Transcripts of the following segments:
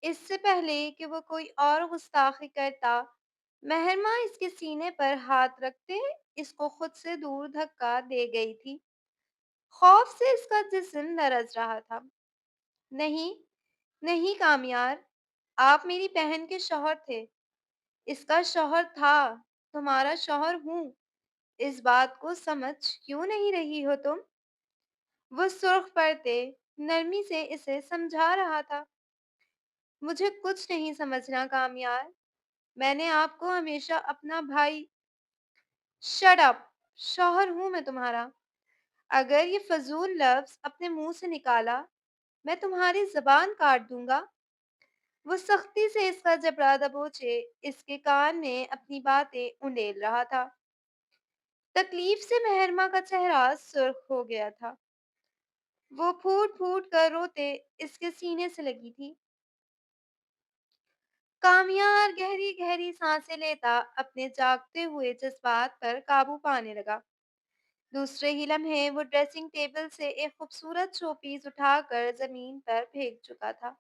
اس سے پہلے کہ وہ کوئی اور گستاخی کرتا، مہرماں اس کے سینے پر ہاتھ رکھتے اس کو خود سے دور دھکا دے گئی تھی۔ خوف سے اس کا جسم لرز رہا تھا۔ نہیں، نہیں کامیار، آپ میری بہن کے شوہر تھے، اس کا شوہر تھا، تمہارا شوہر ہوں، اس بات کو سمجھ کیوں نہیں رہی ہو تم؟ وہ سرخ پرتے نرمی سے اسے سمجھا رہا تھا۔ مجھے کچھ نہیں سمجھنا کامیار، میں نے آپ کو ہمیشہ اپنا بھائی، شٹ اپ، شوہر ہوں میں تمہارا۔ اگر یہ فضول لفظ اپنے منہ سے نکالا میں تمہاری زبان کاٹ دوں گا۔ وہ سختی سے اس کا جبڑا دبوچے اس کے کان میں اپنی باتیں انڈیل رہا تھا۔ تکلیف سے مہرما کا چہرہ سرخ ہو گیا تھا۔ وہ پھوٹ پھوٹ کر روتے اس کے سینے سے لگی تھی۔ کامیار گہری گہری سانسیں لیتا اپنے جاگتے ہوئے جذبات پر قابو پانے لگا۔ دوسرے ہی لمحے وہ ڈریسنگ ٹیبل سے ایک خوبصورت شو پیس اٹھا کر زمین پر پھینک چکا تھا۔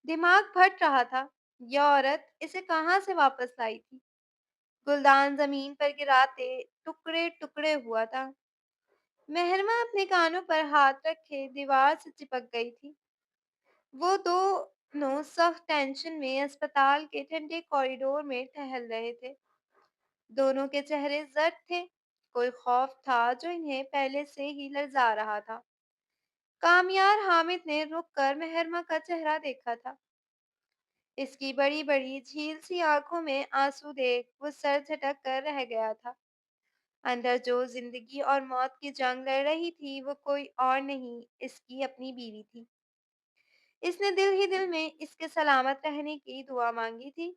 دماغ پھٹ رہا تھا، یہ عورت اسے کہاں سے واپس لائی تھی؟ گلدان زمین پر گراتے ٹکڑے ٹکڑے ہوا تھا۔ مہرما اپنے کانوں پر ہاتھ رکھے دیوار سے چپک گئی تھی۔ وہ دونوں سخت ٹینشن میں اسپتال کے ٹھنڈے کوریڈور میں ٹہل رہے تھے۔ دونوں کے چہرے زرد تھے، کوئی خوف تھا جو انہیں پہلے سے ہی لرزا رہا تھا۔ کامیار حامد نے رک کر مہرما کا چہرہ دیکھا تھا۔ اس کی بڑی بڑی جھیل سی آنکھوں میں آنسو دیکھ وہ سر جھٹک کر رہ گیا تھا۔ اندر جو زندگی اور موت کی جنگ لڑ رہی تھی وہ کوئی اور نہیں، اس کی اپنی بیوی تھی۔ اس نے دل ہی دل میں اس کے سلامت رہنے کی دعا مانگی تھی۔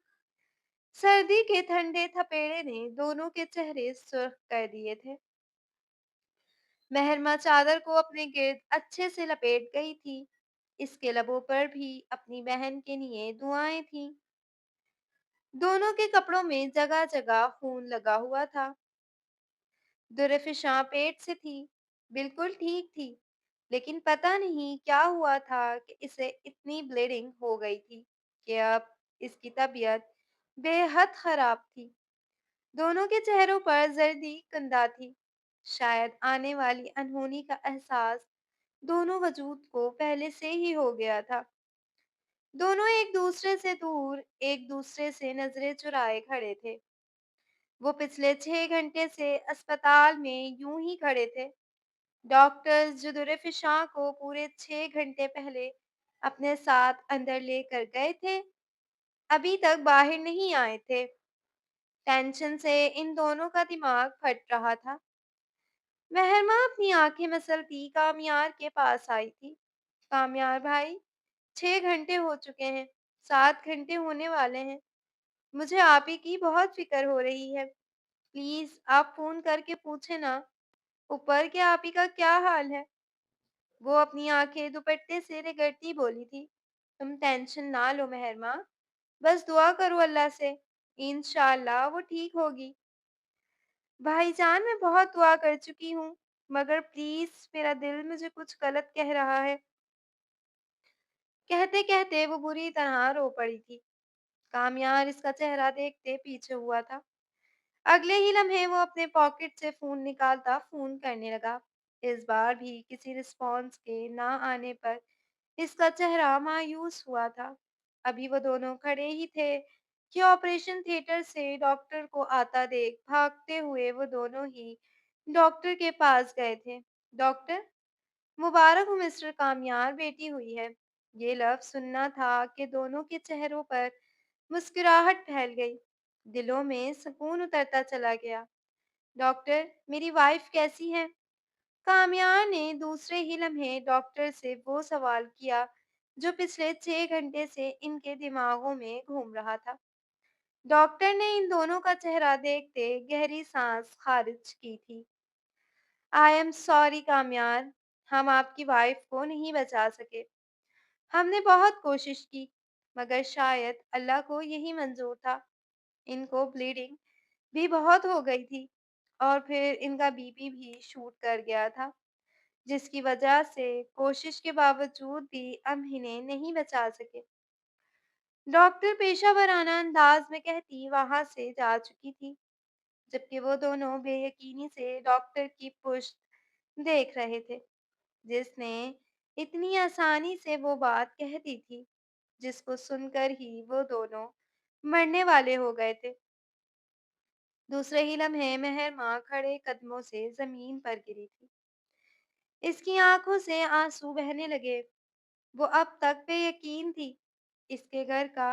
سردی کے ٹھنڈے تھپیڑے نے دونوں کے چہرے سرخ کر دیے تھے۔ مہرما چادر کو اپنے گرد اچھے سے لپیٹ گئی تھی۔ اس کے لبوں پر بھی اپنی بہن کے لیے دعائیں تھیں۔ دونوں کے کپڑوں میں جگہ جگہ خون لگا ہوا تھا۔ درفشاں پیٹ سے تھی، بالکل ٹھیک تھی، لیکن پتہ نہیں کیا ہوا تھا کہ اسے اتنی بلیڈنگ ہو گئی تھی کہ اب اس کی طبیعت بے حد خراب تھی۔ دونوں کے چہروں پر زردی کندہ تھی۔ شاید آنے والی انہونی کا احساس دونوں وجود کو پہلے سے ہی ہو گیا تھا۔ دونوں ایک دوسرے سے دور، ایک دوسرے سے نظریں چرائے کھڑے تھے۔ وہ پچھلے 6 گھنٹے سے اسپتال میں یوں ہی کھڑے تھے۔ ڈاکٹرز جو درفشاں کو پورے 6 گھنٹے پہلے اپنے ساتھ اندر لے کر گئے تھے، ابھی تک باہر نہیں آئے تھے۔ ٹینشن سے ان دونوں کا دماغ پھٹ رہا تھا۔ مہرما اپنی آنکھیں مسلتی کامیار کے پاس آئی تھی۔ کامیار بھائی، 6 گھنٹے ہو چکے ہیں، 7 گھنٹے ہونے والے ہیں۔ مجھے آپ ہی کی بہت فکر ہو رہی ہے۔ پلیز آپ فون کر کے پوچھیں نا اوپر کہ آپ ہی کا کیا حال ہے۔ وہ اپنی آنکھیں دوپٹے سے رگڑتی بولی تھی۔ تم ٹینشن نہ لو مہرما، بس دعا کرو اللہ سے، انشاءاللہ وہ ٹھیک ہوگی۔ بھائی جان میں بہت دعا کر چکی ہوں، مگر پلیز میرا دل مجھے کچھ غلط کہہ رہا ہے۔ کہتے کہتے وہ بری طرح رو پڑی تھی۔ کامیار اس کا چہرہ دیکھتے پیچھے ہوا تھا۔ اگلے ہی لمحے وہ اپنے پاکٹ سے فون نکالتا فون کرنے لگا۔ اس بار بھی کسی رسپانس کے نہ آنے پر اس کا چہرہ مایوس ہوا تھا۔ ابھی وہ دونوں کھڑے ہی تھے کہ آپریشن تھیٹر سے ڈاکٹر کو آتا دیکھ بھاگتے ہوئے وہ دونوں ہی ڈاکٹر کے پاس گئے تھے۔ ڈاکٹر، مبارک ہو مسٹر کامیار، بیٹی ہوئی ہے۔ یہ لفظ سننا تھا کہ دونوں کے چہروں پر مسکراہٹ پھیل گئی، دلوں میں سکون اترتا چلا گیا۔ ڈاکٹر، میری وائف کیسی ہے؟ کامیار نے دوسرے ہی لمحے ڈاکٹر سے وہ سوال کیا جو پچھلے 6 گھنٹے سے ان کے دماغوں میں گھوم رہا تھا۔ ڈاکٹر نے ان دونوں کا چہرہ دیکھتے گہری سانس خارج کی تھی۔ آئی ایم سوری کامیار، ہم آپ کی وائف کو نہیں بچا سکے۔ ہم نے بہت کوشش کی، مگر شاید اللہ کو یہی منظور تھا۔ ان کو بلیڈنگ بھی بہت ہو گئی تھی اور پھر ان کا بی پی بھی شوٹ کر گیا تھا، جس کی وجہ سے کوشش کے باوجود بھی ہم انہیں نہیں بچا سکے۔ डॉक्टर पेशेवराना अंदाज में कहती वहां से जा चुकी थी, जबकि वो दोनों बेयकीनी से डॉक्टर की पुश्त देख रहे थे, जिसने इतनी आसानी से वो बात कह दी थी जिसको सुनकर ही वो दोनों मरने वाले हो गए थे। दूसरे ही लम्हे मेहर माँ खड़े कदमों से जमीन पर गिरी थी। इसकी आंखों से आंसू बहने लगे। वो अब तक बेयकीन थी। इसके घर का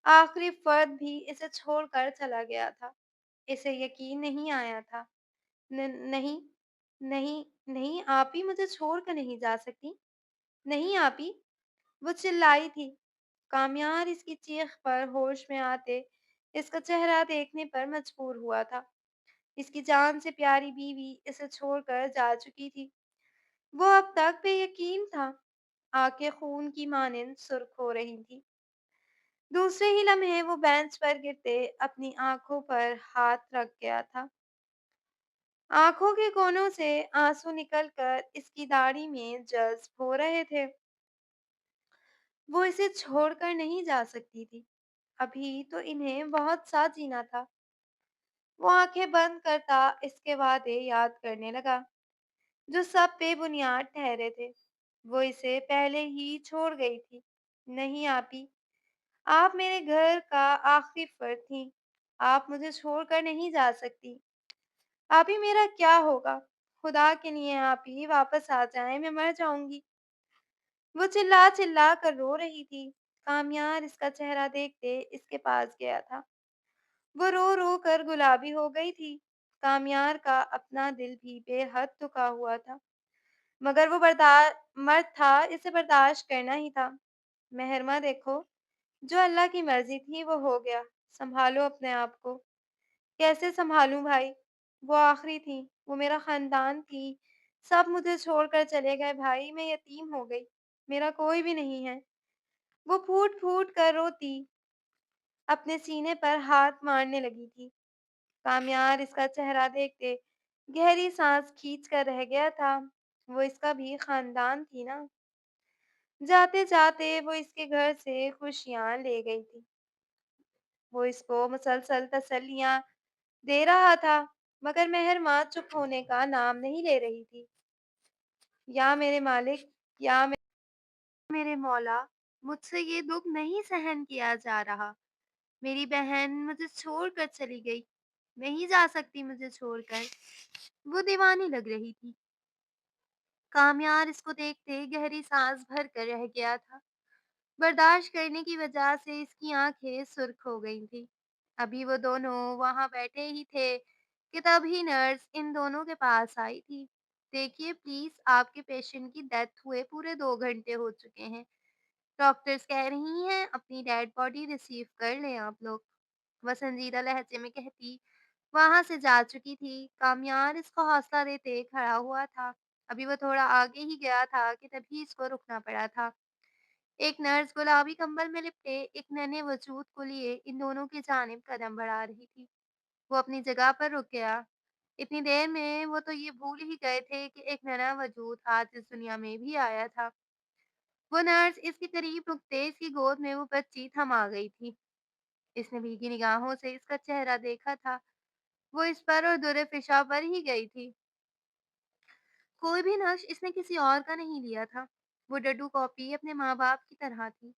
आखिरी फर्द भी इसे छोड़कर चला गया था। इसे यकीन नहीं आया था। नहीं, नहीं, नहीं, आप ही मुझे छोड़कर नहीं जा सकती। नहीं आप ही, वो चिल्लाई थी। कामयार इसकी चीख पर होश में आते इसका चेहरा देखने पर मजबूर हुआ था। इसकी जान से प्यारी बीवी इसे छोड़कर जा चुकी थी। वो अब तक बेयकीन था। आंखें खून की मानिंद सुर्ख हो रही थी। दूसरे ही लम्हे वो बेंच पर गिरते अपनी आंखों पर हाथ रख गया था। आंखों के कोनों से आंसू निकलकर इसकी दाढ़ी में जज्ब हो रहे थे। वो इसे छोड़कर नहीं जा सकती थी। अभी तो इन्हें बहुत सा जीना था। वो आंखें बंद करता इसके वादे याद करने लगा, जो सब बेबुनियाद ठहरे थे। वो इसे पहले ही छोड़ गई थी। नहीं आपी, आप मेरे घर का आखिरी फर्द थी। आप मुझे छोड़कर नहीं जा सकती। आप ही मेरा क्या होगा? खुदा के लिए आप ही वापस आ जाएं, मैं मर जाऊंगी। वो चिल्ला चिल्ला कर रो रही थी। कामयार इसका चेहरा देखते इसके पास गया था। वो रो रो कर गुलाबी हो गई थी। कामयार का अपना दिल भी बेहद दुखा हुआ था, मगर वो मर्द था, इसे बर्दाश्त करना ही था। मेहरमा देखो, जो अल्लाह की मर्जी थी वो हो गया। संभालो अपने आप को। कैसे संभालूं भाई? वो आखिरी थी, वो मेरा खानदान थी। सब मुझे छोड़कर चले गए भाई, मैं यतीम हो गई। मेरा कोई भी नहीं है। वो फूट फूट कर रोती अपने सीने पर हाथ मारने लगी थी। कामयार इसका चेहरा देखते गहरी सांस खींच कर रह गया था। वो इसका भी खानदान थी ना। जाते जाते वो इसके घर से खुशियां ले गई थी। वो इसको मुसलसल तसल्लियां दे रहा था, मगर मेहरमा चुप होने का नाम नहीं ले रही थी। या मेरे मालिक, या मेरे मौला, मुझसे ये दुख नहीं सहन किया जा रहा। मेरी बहन मुझे छोड़कर चली गई। नहीं जा सकती मुझे छोड़कर। वो दीवानी लग रही थी। कामयार इसको देखते गहरी सांस भर कर रह गया था। बर्दाश्त करने की वजह से इसकी आंखें सुर्ख हो गई थी। अभी वो दोनों वहां बैठे ही थे कि तभी नर्स इन दोनों के पास आई थी। देखिए प्लीज, आपके पेशेंट की डेथ हुए पूरे 2 घंटे हो चुके हैं। डॉक्टर्स कह रही हैं अपनी डेड बॉडी रिसीव कर लें आप लोग। वह संजीदा लहजे में कहती वहां से जा चुकी थी। कामयार इसको हौसला देते खड़ा हुआ था। अभी वो थोड़ा आगे ही गया था कि तभी इसको रुकना पड़ा था। एक नर्स गुलाबी कंबल में लिपटे एक नन्हे वजूद को लिए इन दोनों की जानिब कदम बढ़ा रही थी। वो अपनी जगह पर रुक गया। इतनी देर में वो तो ये भूल ही गए थे कि एक नया वजूद आज इस दुनिया में भी आया था। वो नर्स इसके करीब रुकते इसकी गोद में वो बच्ची थमा गई थी। इसने भीगी निगाहों से इसका चेहरा देखा था। वो इस पर और दुर्रे फिशा पर ही गई थी। कोई भी नक्श इसने किसी और का नहीं लिया था। वो डड्डू कॉपी अपने माँ बाप की तरह थी।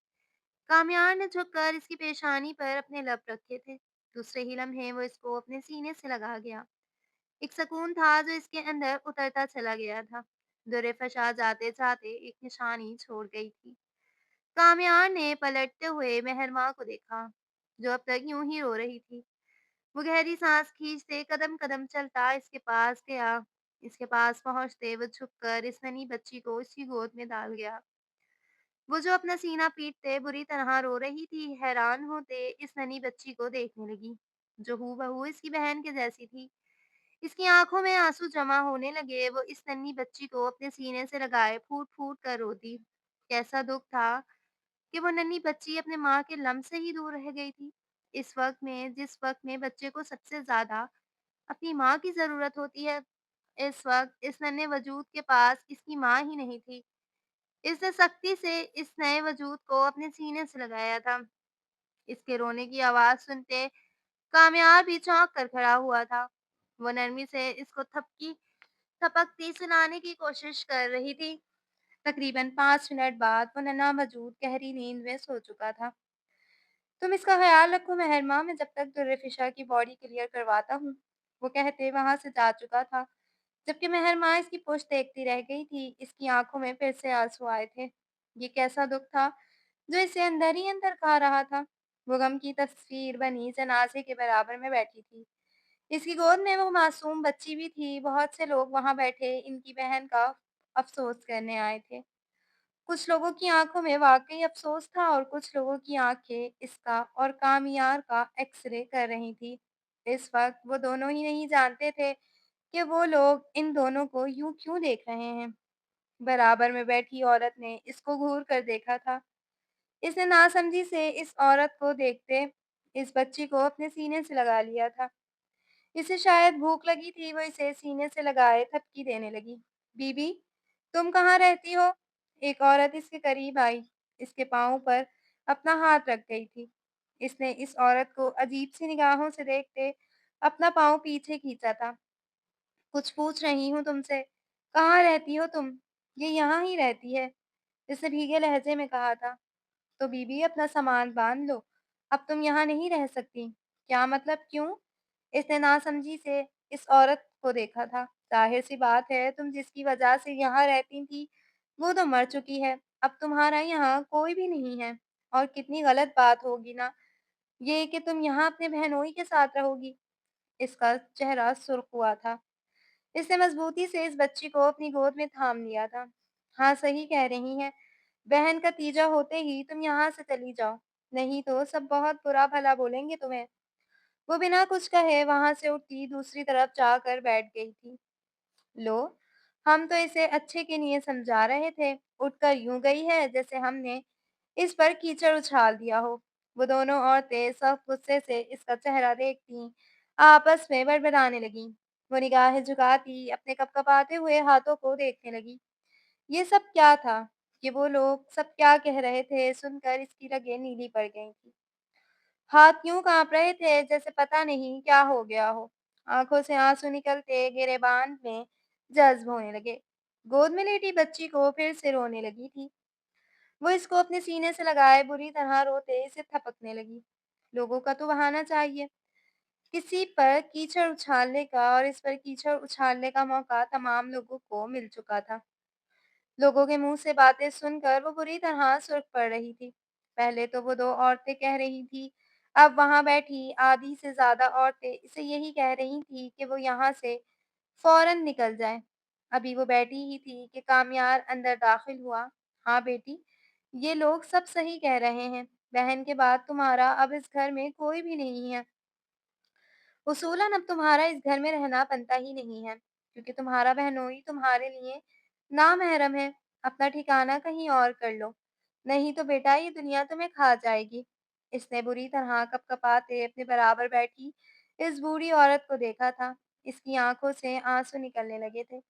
कामयार ने झुककर इसकी पेशानी पर अपने लब रखे थे। दूसरे ही लम्हे वो इसको अपने सीने से लगा गया। एक सुकून था जो इसके अंदर उतरता चला गया था। दुर्रे फशा जाते जाते एक निशानी छोड़ गई थी। कामयार ने पलटते हुए मेहरमा को देखा, जो अब तक यूं ही रो रही थी। वो गहरी सांस खींचते कदम कदम चलता इसके पास गया। इसके पास पहुंचते वो झुककर इस नन्ही बच्ची को इसकी गोद में डाल गया। वो जो अपना सीना पीटते बुरी तरह रो रही थी, हैरान होते इस नन्ही बच्ची को देखने लगी, जो हूबहू इसकी बहन के जैसी थी। इसकी आंखों में आंसू जमा होने लगे। वो इस नन्ही बच्ची को अपने सीने से लगाए फूट फूट कर रोती। कैसा दुख था कि वो नन्ही बच्ची अपने माँ के लम से ही दूर रह गई थी। इस वक्त में, जिस वक्त में बच्चे को सबसे ज्यादा अपनी माँ की ज़रूरत होती है, इस वक़्त इस नन्हे वजूद के पास इसकी माँ ही नहीं थी। इसने सख्ती से इस नए वजूद को अपने सीने से लगाया था। اس کے رونے کی آواز سنتے کامیاب بھی چونک کر کھڑا ہوا تھا۔ وہ نرمی سے اس کو تھپکتی سنانے کی کوشش کر رہی تھی۔ تقریباً 5 منٹ بعد وہ ننا وجود گہری نیند میں سو چکا تھا۔ تم اس کا خیال رکھو مہر ماں، میں جب تک درفشا کی باڈی کلیئر کرواتا ہوں، وہ کہتے وہاں سے جا چکا تھا، جبکہ مہر ماں اس کی پشت دیکھتی رہ گئی تھی۔ اس کی آنکھوں میں پھر سے آنسو آئے تھے۔ یہ کیسا دکھ تھا جو اسے اندر ہی اندر کھا رہا تھا۔ وہ غم کی تصویر بنی جنازے کے برابر میں بیٹھی تھی۔ اس کی گود میں وہ معصوم بچی بھی تھی۔ بہت سے لوگ وہاں بیٹھے ان کی بہن کا افسوس کرنے آئے تھے۔ کچھ لوگوں کی آنکھوں میں واقعی افسوس تھا اور کچھ لوگوں کی آنکھیں اس کا اور کامیار کا ایکس رے کر رہی تھی۔ اس وقت وہ دونوں ہی نہیں جانتے تھے کہ وہ لوگ ان دونوں کو یوں کیوں دیکھ رہے ہیں۔ برابر میں بیٹھی عورت نے اس کو گھور کر دیکھا تھا۔ اس نے ناسمجھی سے اس عورت کو دیکھتے اس بچی کو اپنے سینے سے لگا لیا تھا۔ اسے شاید بھوک لگی تھی، وہ اسے سینے سے لگائے تھپکی دینے لگی۔ بی بی، تم کہاں رہتی ہو؟ ایک عورت اس کے قریب آئی، اس کے پاؤں پر اپنا ہاتھ رکھ گئی تھی۔ اس نے اس عورت کو عجیب سی نگاہوں سے دیکھتے اپنا پاؤں پیچھے کھینچا تھا۔ کچھ پوچھ رہی ہوں تم سے، کہاں رہتی ہو تم؟ یہ یہاں ہی رہتی ہے، اس نے بھیگے لہجے میں کہا تھا۔ تو بی بی اپنا سامان باندھ لو، اب تم یہاں نہیں رہ سکتی۔ کیا مطلب کیوں؟ اس نے ناسمجھی سے اس عورت کو دیکھا تھا۔ ظاہر سی بات ہے، تم جس کی وجہ سے یہاں رہتی تھی وہ تو مر چکی ہے، اب تمہارا یہاں کوئی بھی نہیں ہے۔ اور کتنی غلط بات ہوگی نا یہ کہ تم یہاں اپنے بہنوئی کے ساتھ رہو گی۔ اس کا چہرہ سرخ ہوا تھا۔ اس نے مضبوطی سے اس بچی کو اپنی گود میں تھام لیا تھا۔ ہاں صحیح کہہ رہی ہیں، بہن کا تیجا ہوتے ہی تم یہاں سے چلی جاؤ، نہیں تو سب بہت برا بھلا بولیں گے تمہیں۔ وہ بنا کچھ کہے وہاں سے اٹھتی دوسری طرف جا کر بیٹھ گئی تھی۔ لو، ہم تو اسے اچھے کے لیے سمجھا رہے تھے، اٹھ کر یوں گئی ہے جیسے ہم نے اس پر کیچڑ اچھال دیا ہو۔ وہ دونوں عورتیں سخت غصے سے اس کا چہرہ دیکھتی آپس میں بڑبڑانے لگیں۔ وہ نگاہیں جھکاتی اپنے کپکپاتے ہوئے ہاتھوں کو دیکھنے لگی۔ یہ سب کیا تھا؟ کہ وہ لوگ سب کیا کہہ رہے تھے سن کر اس کی رگیں نیلی پڑ گئی تھی۔ ہاتھ یوں کانپ رہے تھے جیسے پتہ نہیں کیا ہو گیا ہو۔ آنکھوں سے آنسو نکلتے گریبان میں جذب ہونے لگے۔ گود میں لیٹی بچی کو پھر سے رونے لگی تھی۔ وہ اس کو اپنے سینے سے لگائے بری طرح روتے اسے تھپکنے لگی۔ لوگوں کا تو بہانا چاہیے، کسی پر کیچڑ اچھالنے کا، اور اس پر کیچڑ اچھالنے کا موقع تمام لوگوں کو مل چکا تھا۔ لوگوں کے منہ سے باتیں سن کر وہ بری طرح سرخ پڑ رہی تھی۔ پہلے تو وہ دو عورتیں کہہ رہی تھی، اب وہاں بیٹھی آدھی سے زیادہ عورتیں اسے یہی کہہ رہی تھی کہ وہ یہاں سے فوراً نکل جائے۔ ابھی وہ بیٹھی ہی تھی کہ کامیار اندر داخل ہوا۔ ہاں بیٹی، یہ لوگ سب صحیح کہہ رہے ہیں، بہن کے بعد تمہارا اب اس گھر میں کوئی بھی نہیں ہے۔ اصولاً اب تمہارا اس گھر میں رہنا بنتا ہی نہیں ہے، کیونکہ تمہارا بہنوئی تمہارے لیے نامحرم ہے۔ اپنا ٹھکانہ کہیں اور کر لو، نہیں تو بیٹا یہ دنیا تمہیں کھا جائے گی۔ اس نے بری طرح کپکپاتے اپنے برابر بیٹھی اس بوڑھی عورت کو دیکھا تھا۔ اس کی آنکھوں سے آنسو نکلنے لگے تھے۔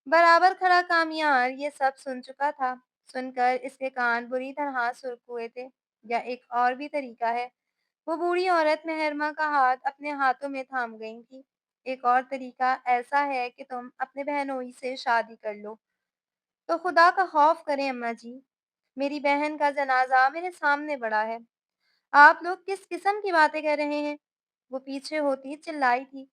برابر کھڑا کامیار یہ سب سن چکا تھا۔ سن کر اس کے کان بری طرح سرخ ہوئے تھے۔ یا ایک اور بھی طریقہ ہے، وہ بوڑھی عورت مہرماں کا ہاتھ اپنے ہاتھوں میں تھام گئی تھی۔ ایک اور طریقہ ایسا ہے کہ تم اپنے بہنوئی سے شادی کر لو۔ تو خدا کا خوف کریں اماں جی، میری بہن کا جنازہ میرے سامنے پڑا ہے، آپ لوگ کس قسم کی باتیں کر رہے ہیں؟ وہ پیچھے ہوتی چلائی تھی۔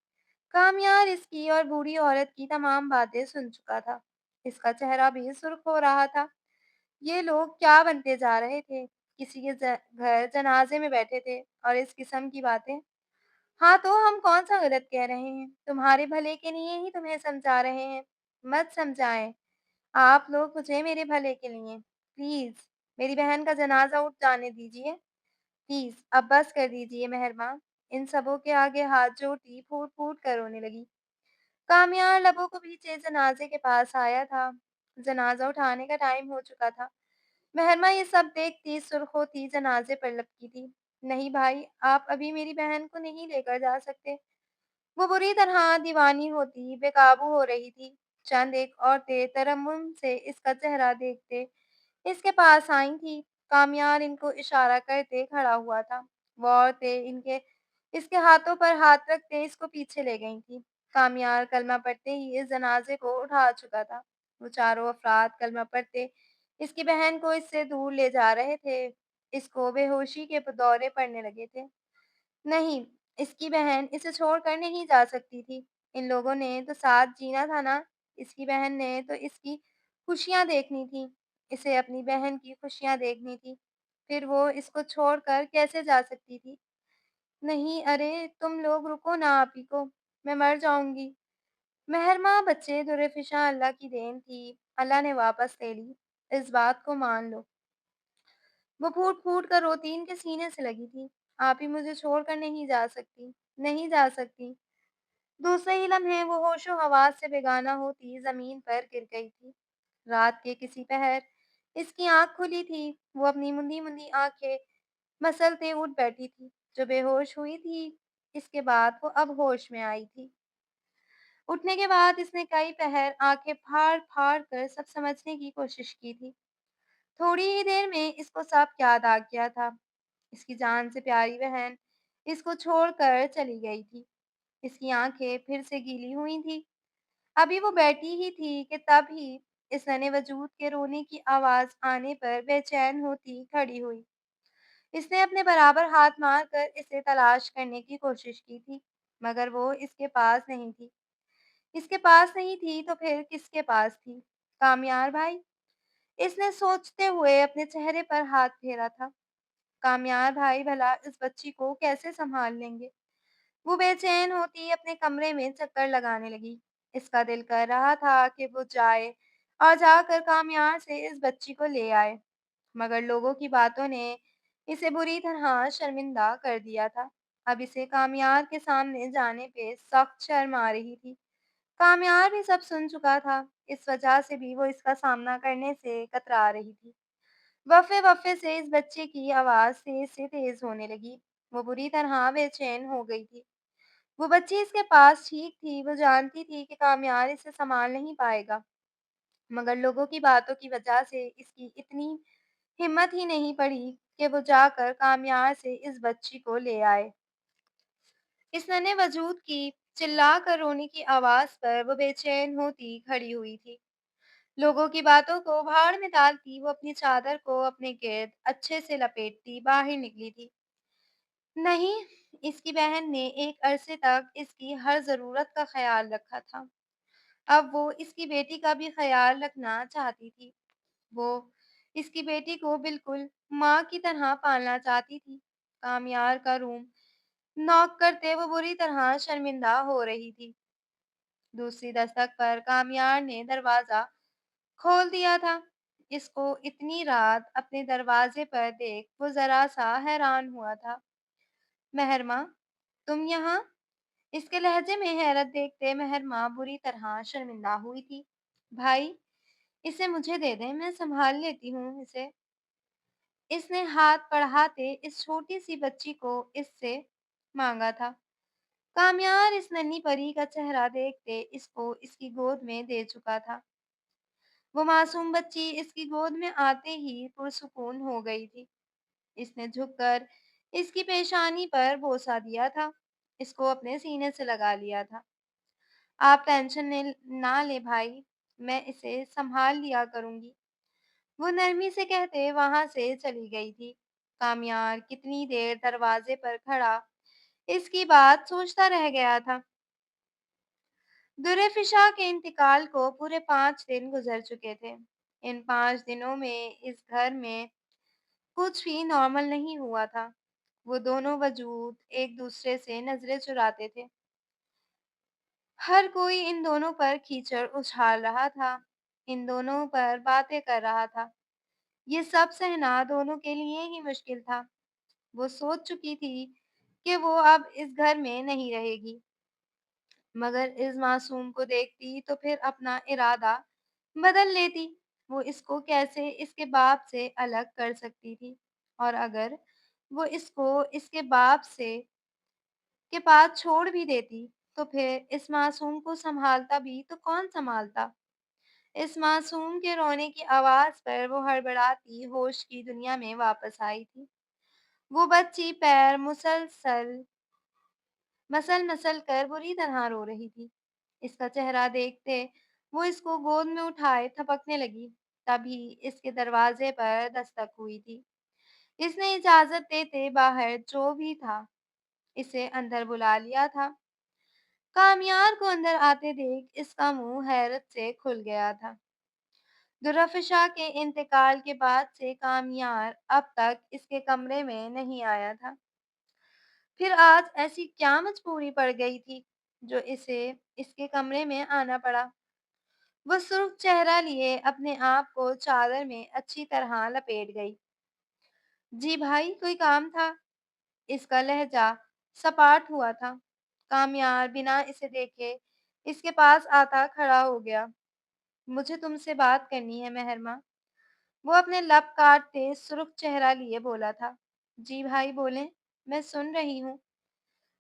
کامیار اس کی اور بوڑھی عورت کی تمام باتیں سن چکا تھا۔ اس کا چہرہ بھی سرخ ہو رہا تھا۔ یہ لوگ کیا بنتے جا رہے تھے؟ کسی کے گھر جنازے میں بیٹھے تھے اور اس قسم کی باتیں۔ ہاں تو ہم کون سا غلط کہہ رہے ہیں؟ تمہارے بھلے کے لیے ہی تمہیں سمجھا رہے ہیں، مت سمجھائیں آپ لوگ مجھے میرے بھلے کے لیے۔ پلیز میری بہن کا جنازہ اٹھ جانے دیجیے، پلیز اب بس کر دیجیے مہرباں۔ ان سبوں کے آگے ہاتھ جوڑتی پھوٹ پھوٹ کر رونے لگی۔ کامیار لبوں کو پیچھے جنازے کے پاس آیا تھا۔ جنازہ اٹھانے کا ٹائم ہو چکا تھا۔ مہرماں یہ سب دیکھتی سرخ ہوتی جنازے پر لپکی تھی۔ نہیں بھائی، آپ ابھی میری بہن کو نہیں لے کر جا سکتے۔ وہ بری طرح دیوانی ہوتی بے قابو ہو رہی تھی۔ چند ایک عورتیں ترمم سے اس کا چہرہ دیکھتے اس کے پاس آئی تھی۔ کامیار ان کو اشارہ کرتے کھڑا ہوا تھا۔ وہ عورتیں اس کے ہاتھوں پر ہاتھ رکھتے اس کو پیچھے لے گئی تھیں۔ کامیار کلمہ پڑھتے ہی اس جنازے کو اٹھا چکا تھا۔ وہ چاروں افراد کلمہ پڑھتے اس کی بہن کو اس سے دور لے جا رہے تھے۔ اس کو بے ہوشی کے دورے پڑنے لگے تھے۔ نہیں، اس کی بہن اسے چھوڑ کر نہیں جا سکتی تھی۔ ان لوگوں نے تو ساتھ جینا تھا نا، اس کی بہن نے تو اس کی خوشیاں دیکھنی تھی، اسے اپنی بہن کی خوشیاں دیکھنی تھی، پھر وہ اس کو چھوڑ کر کیسے جا سکتی تھی؟ نہیں، ارے تم لوگ رکو نا آپ ہی کو، میں مر جاؤں گی۔ مہرماں بچے درفشاں اللہ کی دین تھی، اللہ نے واپس لے لی، اس بات کو مان لو۔ وہ پھوٹ پھوٹ کر روتی ان کے سینے سے لگی تھی۔ آپ ہی مجھے چھوڑ کر نہیں جا سکتی، نہیں جا سکتی۔ دوسرے ہی لمحے وہ ہوش و حواس سے بیگانہ ہوتی زمین پر گر گئی تھی۔ رات کے کسی پہر اس کی آنکھ کھلی تھی، وہ اپنی مندی مندی آنکھیں مسلتے اٹھ بیٹھی تھی۔ جو بے ہوش ہوئی تھی، اس کے بعد وہ اب ہوش میں آئی تھی۔ اٹھنے کے بعد اس نے کئی پہر آنکھیں پھاڑ پھاڑ کر سب سمجھنے کی کوشش کی تھی۔ تھوڑی ہی دیر میں اس کو سب یاد آ گیا تھا۔ اس کی جان سے پیاری بہن اس کو چھوڑ کر چلی گئی تھی۔ اس کی آنکھیں پھر سے گیلی ہوئی تھی۔ ابھی وہ بیٹھی ہی تھی کہ تب ہی اس ننے وجود کے رونے کی آواز آنے پر بے چین ہوتی کھڑی ہوئی۔ اس نے اپنے برابر ہاتھ مار کر اسے تلاش کرنے کی کوشش کی تھی، مگر وہ اس کے پاس نہیں تھی۔ اس کے پاس نہیں تھی تو پھر کس کے پاس تھی؟ کامیار بھائی؟ اس نے سوچتے ہوئے اپنے چہرے پر ہاتھ پھیرا تھا۔ کامیار بھائی بھلا اس بچی کو کیسے سنبھال لیں گے؟ وہ بے چین ہوتی اپنے کمرے میں چکر لگانے لگی۔ اس کا دل کر رہا تھا کہ وہ جائے اور جا کر کامیار سے اس بچی کو لے آئے، مگر لوگوں کی باتوں نے اسے بری طرح شرمندہ کر دیا تھا۔ اب اسے کامیار کے سامنے جانے پہ سخت شرم آ رہی تھی۔ کامیار بھی سب سن چکا تھا، اس وجہ سے بھی وہ اس کا سامنا کرنے سے کترا رہی تھی۔ وقفے وقفے سے اس بچے کی آواز تیز سے تیز ہونے لگی۔ وہ بری طرح بے چین ہو گئی تھی۔ وہ بچی اس کے پاس ٹھیک تھی، وہ جانتی تھی کہ کامیار اسے سنبھال نہیں پائے گا، مگر لوگوں کی باتوں کی وجہ سے اس کی اتنی ہمت ہی نہیں پڑی کہ وہ جا کر کامیار سے اس بچی کو لے آئے۔ اس ننے وجود کی چلا کر رونے کی آواز پر وہ بے چین ہوتی کھڑی ہوئی تھی۔ لوگوں کی باتوں کو بھاڑ میں ڈالتی وہ اپنی چادر کو اپنے گرد اچھے سے لپیٹتی باہر نکلی تھی۔ نہیں، اس کی بہن نے ایک عرصے تک اس کی ہر ضرورت کا خیال رکھا تھا۔ اب وہ اس کی بیٹی کا بھی خیال رکھنا چاہتی تھی۔ وہ اس کی بیٹی کو بالکل ماں کی طرح پالنا چاہتی تھی۔ کامیار کا روم نوک کرتے وہ بری طرح شرمندہ ہو رہی تھی۔ دوسری دستک پر کامیار نے دروازہ کھول دیا تھا۔ اس کو اتنی رات اپنے دروازے پر دیکھ وہ ذرا سا حیران ہوا تھا۔ مہرماں، تم یہاں؟ اس کے لہجے میں حیرت دیکھتے مہرماں بری طرح شرمندہ ہوئی تھی۔ بھائی، اسے مجھے دے دیں، میں سنبھال لیتی ہوں اسے۔ اس نے ہاتھ بڑھاتے اس چھوٹی سی بچی کو اس سے مانگا تھا۔ کامیار اس ننھی پری کا چہرہ دیکھتے اس کو اس کی گود میں دے چکا تھا۔ وہ معصوم بچی اس کی گود میں آتے ہی پرسکون ہو گئی تھی۔ اس نے جھک کر اس کی پیشانی پر بوسہ دیا تھا، اس کو اپنے سینے سے لگا لیا تھا۔ آپ ٹینشن نہ لے بھائی، میں اسے سنبھال لیا کروں گی، وہ نرمی سے کہتے وہاں سے چلی گئی تھی۔ کامیار کتنی دیر دروازے پر کھڑا اس کی بات سوچتا رہ گیا تھا۔ درفشا کے انتقال کو پورے 5 دن گزر چکے تھے۔ ان 5 دنوں میں اس گھر میں کچھ بھی نارمل نہیں ہوا تھا۔ وہ دونوں وجود ایک دوسرے سے نظریں چراتے تھے۔ ہر کوئی ان دونوں پر کیچڑ اچھال رہا تھا، ان دونوں پر باتیں کر رہا تھا۔ یہ سب سہنا دونوں کے لیے ہی مشکل تھا۔ وہ سوچ چکی تھی کہ وہ اب اس گھر میں نہیں رہے گی، مگر اس معصوم کو دیکھتی تو پھر اپنا ارادہ بدل لیتی۔ وہ اس کو کیسے اس کے باپ سے الگ کر سکتی تھی، اور اگر وہ اس کو اس کے باپ سے کے پاس چھوڑ بھی دیتی تو پھر اس معصوم کو سنبھالتا بھی تو کون سنبھالتا؟ اس معصوم کے رونے کی آواز پر وہ ہڑبڑاتی ہوش کی دنیا میں واپس آئی تھی۔ वो बच्ची पैर मसल-मसल कर बुरी तरह रो रही थी। इसका चेहरा देखते वो इसको गोद में उठाए थपकने लगी। तभी इसके दरवाजे पर दस्तक हुई थी। इसने इजाज़त देते बाहर जो भी था, इसे अंदर बुला लिया था। कामयार को अंदर आते देख इसका मुंह हैरत से खुल गया था। दुर्रफ़शा के इंतकाल के बाद से कामयार अब तक इसके कमरे में नहीं आया था। फिर आज ऐसी क्या मजबूरी पड़ गई थी जो इसे इसके कमरे में आना पड़ा। वो सुर्ख चेहरा लिए अपने आप को चादर में अच्छी तरह लपेट गई। जी भाई, कोई काम था? इसका लहजा सपाट हुआ था। कामयार बिना इसे देखे इसके पास आता खड़ा हो गया। मुझे तुमसे बात करनी है मेहरमा। वो अपने लब काटते सुर्ख चेहरा लिए बोला था। जी भाई बोलें, मैं सुन रही हूँ।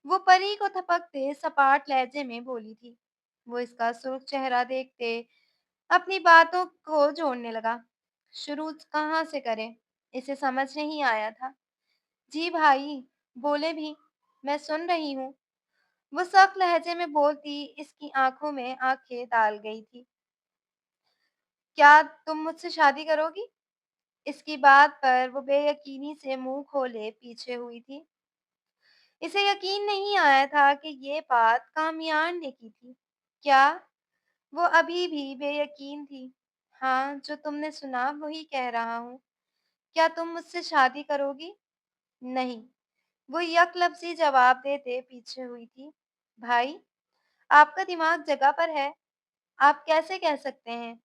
वो परी को थपकते सपाट लहजे में बोली थी। वो इसका सुर्ख चेहरा देखते अपनी बातों को जोड़ने लगा। शुरू कहाँ से करें? इसे समझ नहीं आया था। जी भाई, बोले भी, मैं सुन रही हूँ। वो सख्त लहजे में बोलती इसकी आंखों में आंखें डाल गई थी। क्या तुम मुझसे शादी करोगी? इसकी बात पर वो बेयकीनी से मुंह खोले पीछे हुई थी। इसे यकीन नहीं आया था कि ये बात कामयान ने की थी। क्या? वो अभी भी बेयकीन थी। हाँ, जो तुमने सुना वही कह रहा हूँ। क्या तुम मुझसे शादी करोगी? नहीं। वो यकलफ्ज़ी जवाब देते पीछे हुई थी। भाई, आपका दिमाग जगह पर है। आप कैसे कह सकते हैं?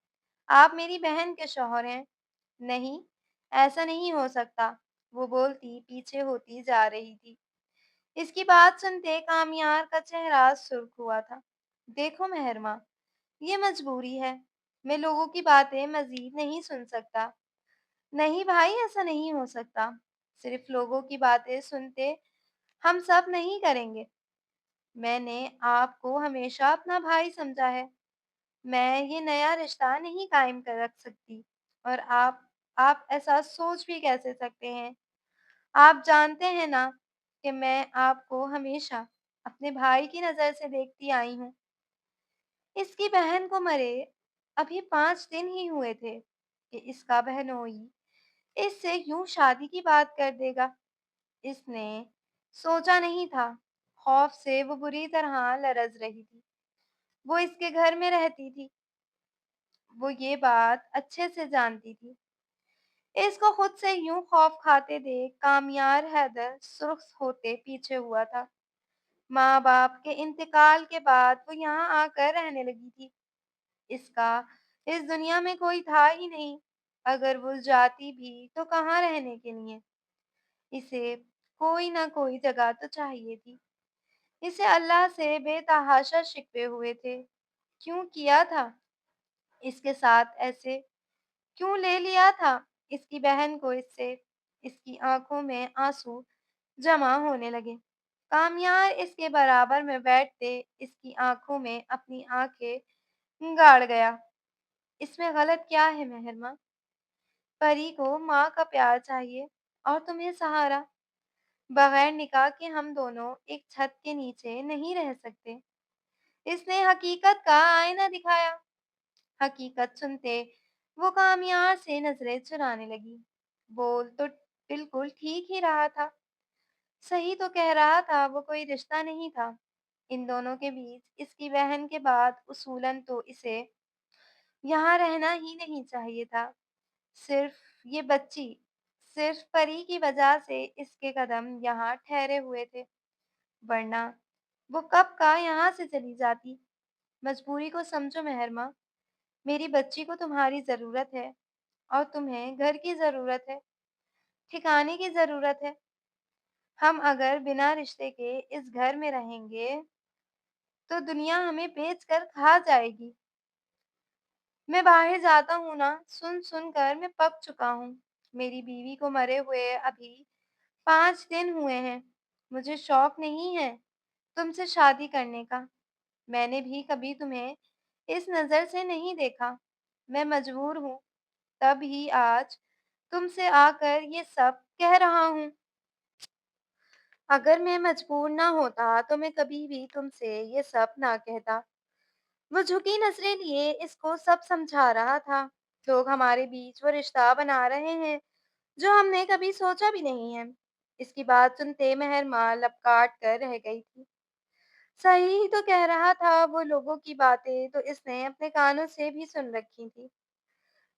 आप मेरी बहन के शौहर हैं। नहीं, ऐसा नहीं हो सकता। वो बोलती पीछे होती जा रही थी। इसकी बात सुनते कामयार का चेहरा सुर्ख हुआ था। देखो मेहरमा, ये मजबूरी है। मैं लोगों की बातें मज़ीद नहीं सुन सकता। नहीं भाई, ऐसा नहीं हो सकता। सिर्फ लोगों की बातें सुनते हम सब नहीं करेंगे। मैंने आपको हमेशा अपना भाई समझा है। मैं ये नया रिश्ता नहीं कायम कर रख सकती। और आप ऐसा सोच भी कैसे सकते हैं? आप जानते हैं ना कि मैं आपको हमेशा अपने भाई की नज़र से देखती आई हूँ। इसकी बहन को मरे अभी 5 दिन ही हुए थे कि इसका बहनोई इससे यूं शादी की बात कर देगा। इसने सोचा नहीं था। खौफ से वो बुरी तरह लरज रही थी। वो इसके घर में रहती थी। वो ये बात अच्छे से जानती थी। इसको खुद से यूं खौफ खाते देख कामयार हैदर सुर्ख होते पीछे हुआ था। माँ बाप के इंतकाल के बाद वो यहाँ आकर रहने लगी थी। इसका इस दुनिया में कोई था ही नहीं। अगर वो जाती भी तो कहाँ रहने के लिए। इसे कोई ना कोई जगह तो चाहिए थी। इसे अल्लाह से बेतहाशा शिकवे हुए थे। क्यों किया था इसके साथ ऐसे? क्यों ले लिया था इसकी बहन को इससे? इसकी आंखों में आंसू जमा होने लगे। कामयार इसके बराबर में बैठते इसकी आंखों में अपनी आंखें गाड़ गया। इसमें गलत क्या है मेहरमा? परी को माँ का प्यार चाहिए और तुम्हें सहारा। बगैर निकाह के हम दोनों एक छत के नीचे नहीं रह सकते। इसने हकीकत का आईना दिखाया। हकीकत सुनते वो कामयार से नजरें चुराने लगी। बोल तो बिल्कुल ठीक ही रहा था। सही तो कह रहा था। वो कोई रिश्ता नहीं था इन दोनों के बीच। इसकी बहन के बाद उसूलन तो इसे यहाँ रहना ही नहीं चाहिए था। सिर्फ ये बच्ची, सिर्फ परी की वजह से इसके कदम यहाँ ठहरे हुए थे। वरना वो कब का यहाँ से चली जाती। मजबूरी को समझो मेहरमा। मेरी बच्ची को तुम्हारी ज़रूरत है और तुम्हें घर की ज़रूरत है, ठिकाने की ज़रूरत है। हम अगर बिना रिश्ते के इस घर में रहेंगे, तो दुनिया हमें बेच कर खा जाएगी। मैं बाहर जाता हूँ ना, सुन-सुन कर मैं पक चुका हूँ। मेरी बीवी को मरे हुए अभी 5 दिन हुए हैं। मुझे शौक नहीं है तुमसे शादी करने का। मैंने भी कभी तुम्हें इस नज़र से नहीं देखा। मैं मजबूर हूँ, तभी आज तुमसे आकर ये सब कह रहा हूँ। अगर मैं मजबूर ना होता तो मैं कभी भी तुमसे ये सब ना कहता। वो झुकी नज़रें लिए इसको सब समझा रहा था। लोग हमारे बीच वो रिश्ता बना रहे हैं जो हमने कभी सोचा भी नहीं है। इसकी बात सुनते मेहरमा लपकाट कर रह गई थी। सही ही तो कह रहा था, वो लोगों की बातें तो इसने अपने कानों से भी सुन रखी थी।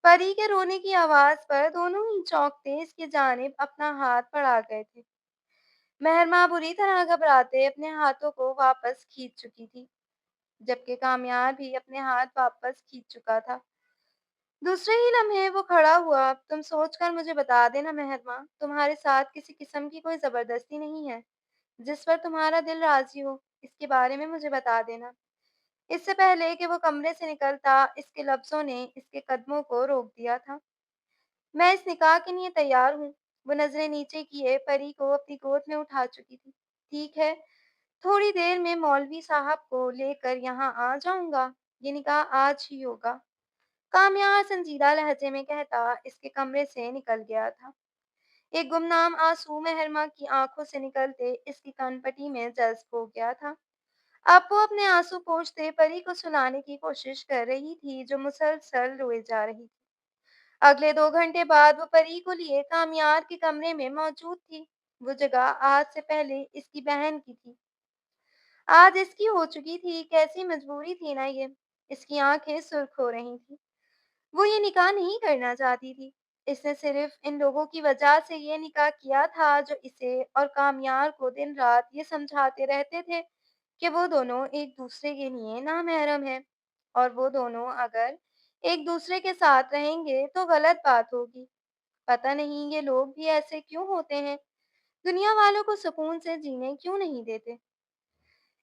परी के रोने की आवाज पर दोनों ही चौंकते इसकी जानिब अपना हाथ बढ़ा गए थे। मेहरमा बुरी तरह घबराते अपने हाथों को वापस खींच चुकी थी, जबकि कामयाब भी अपने हाथ वापस खींच चुका था। दूसरे ही लम्हे वो खड़ा हुआ। तुम सोच कर मुझे बता देना मेहरमा, तुम्हारे साथ किसी किस्म की कोई जबरदस्ती नहीं है। जिस पर तुम्हारा दिल राजी हो, इसके बारे में मुझे बता देना। इससे पहले कि वो कमरे से निकलता, इसके लफ्जों ने इसके कदमों को रोक दिया था। मैं इस निकाह के लिए तैयार हूँ। वो नजरें नीचे किए परी को अपनी गोद में उठा चुकी थी। ठीक है, थोड़ी देर में मौलवी साहब को लेकर यहाँ आ जाऊंगा। ये निकाह आज ही होगा। कामयाब संजीदा लहजे में कहता इसके कमरे से निकल गया था। एक गुमनाम आंसू मेहरमा की आंखों से निकलते इसकी कनपटी में जज्ब हो गया था। अब वो अपने आंसू पोंछते परी को सुलाने की कोशिश कर रही थी, जो मुसलसल रोए जा रही थी। अगले 2 घंटे बाद वो परी को लिए कामयार के कमरे में मौजूद थी। वो जगह आज से पहले इसकी बहन की थी, आज इसकी हो चुकी थी। कैसी मजबूरी थी ना ये। इसकी आंखें सुर्ख हो रही थी। वो ये निकाह नहीं करना चाहती थी। इसने सिर्फ इन लोगों की वजह से ये निकाह किया था, जो इसे और कामयार को दिन रात ये समझाते रहते थे कि वो दोनों एक दूसरे के लिए नामहरम हैं, और वो दोनों अगर एक दूसरे के साथ रहेंगे तो गलत बात होगी। पता नहीं ये लोग भी ऐसे क्यों होते हैं, दुनिया वालों को सुकून से जीने क्यों नहीं देते।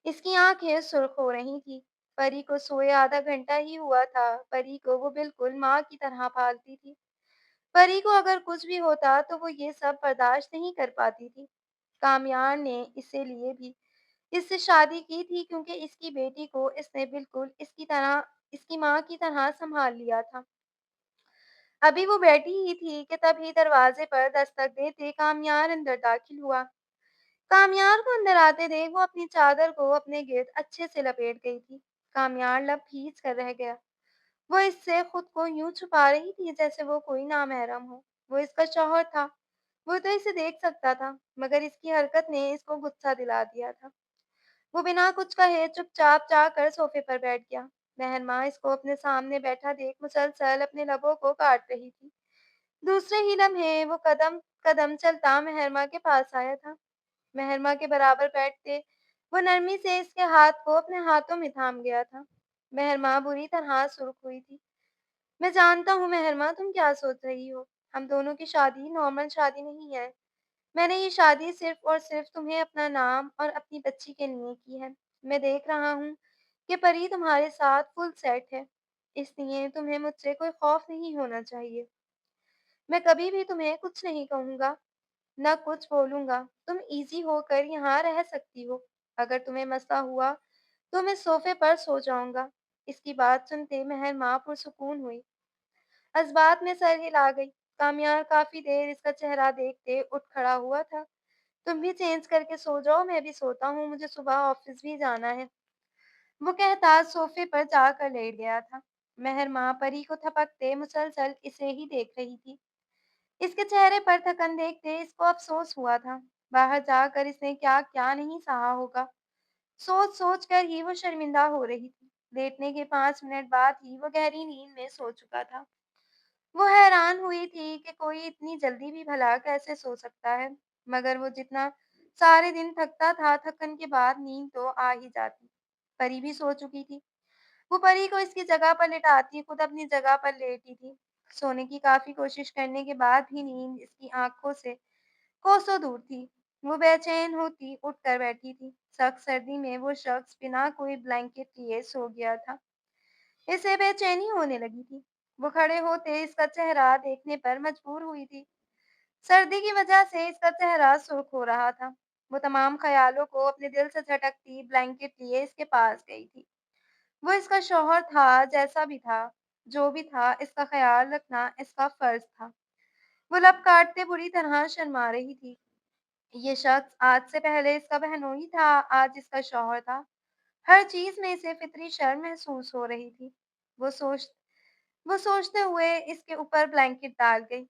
इसकी आंखें सुर्ख हो रही थी। परी को सोए आधा घंटा ही हुआ था। परी को वो बिल्कुल माँ की तरह पालती थी। परी को अगर कुछ भी होता तो वो ये सब बर्दाश्त नहीं कर पाती थी। कामयार ने इसे लिए भी इससे शादी की थी, क्योंकि इसकी बेटी को इसने बिल्कुल इसकी तरह, इसकी माँ की तरह संभाल लिया था। अभी वो बैठी ही थी कि तभी दरवाजे पर दस्तक देते कामयार अंदर दाखिल हुआ। कामयार को अंदर आते देख वो अपनी चादर को अपने गिर्द अच्छे से लपेट गई थी। कामयार लब खींच कर रह गया। वो इससे खुद को यूं छुपा रही थी जैसे वो कोई नामहरम हो। वो इसका शौहर था, वो तो इसे देख सकता था, मगर इसकी हरकत ने इसको गुस्सा दिला दिया था। वो बिना कुछ कहे चुपचाप जाकर सोफे पर बैठ गया। मेहरमा इसको अपने सामने बैठा देख मुसलसल अपने लबों को काट रही थी। दूसरे ही लम्हे वो कदम कदम चलता मेहरमा के पास आया था। मेहरमा के बराबर बैठते वो नरमी से इसके हाथ को अपने हाथों में थाम गया था। मेहरमा बुरी तरह सुर्ख हुई थी। मैं जानता हूँ मेहरमा, तुम क्या सोच रही हो। हम दोनों की शादी नॉर्मल शादी नहीं है। मैंने ये शादी सिर्फ और सिर्फ तुम्हें अपना नाम और अपनी बच्ची के लिए की है। मैं देख रहा हूँ कि परी तुम्हारे साथ फुल सेट है, इसलिए तुम्हें मुझसे कोई खौफ नहीं होना चाहिए। मैं कभी भी तुम्हें कुछ नहीं कहूँगा, ना कुछ बोलूँगा। तुम इज़ी होकर यहाँ रह सकती हो। अगर तुम्हें मसला हुआ तो मैं सोफ़े पर सो जाऊँगा। इसकी बात सुनते महरमा पुरसुकून हुई। अस्बात में सर हिला गई। कामयार काफ़ी देर इसका चेहरा देखते उठ खड़ा हुआ था। तुम भी चेंज करके सो जाओ, मैं भी सोता हूँ, मुझे सुबह ऑफ़िस भी जाना है। वो कहता सोफ़े पर जाकर लेट गया था। महरमा परी को थपकते मुसलसल इसे ही देख रही थी। इसके चेहरे पर थकन देखते इसको अफ़सोस हुआ था। बाहर जाकर इसने क्या-क्या नहीं सहा होगा। सोच-सोच कर ही वो शर्मिंदा हो रही थी। लेटने के 5 मिनट बाद ही वो गहरी नींद में सो चुका था। वो हैरान हुई थी कि कोई इतनी जल्दी भी भला कैसे सो सकता है। मगर वो जितना सारे दिन थकता था, थकन के बाद नींद तो आ ही जाती। परी भी सो चुकी थी। वो परी को इसकी जगह पर लिटाती खुद अपनी जगह पर लेटी थी। सोने की काफ़ी कोशिश करने के बाद भी नींद इसकी आँखों से कोसों दूर थी। वो बेचैन होती उठ कर बैठी थी। सख्त सर्दी में वो शख्स बिना कोई ब्लैंकेट लिए सो गया था। इसे बेचैनी होने लगी थी। वो खड़े होते इसका चेहरा देखने पर मजबूर हुई थी। सर्दी की वजह से इसका चेहरा सुर्ख हो रहा था। वो तमाम ख्यालों को अपने दिल से झटकती ब्लैंकेट लिए इसके पास गई थी। वो इसका शौहर था, जैसा भी था, जो भी था, इसका ख्याल रखना इसका फर्ज था। वो लब काटते बुरी तरह शर्मा रही थी। ये शख्स आज से पहले इसका बहनोई था, आज इसका शौहर था। हर चीज़ में इसे फितरी शर्म महसूस हो रही थी। वो सोच वो सोचते हुए इसके ऊपर ब्लैंकेट डाल गई।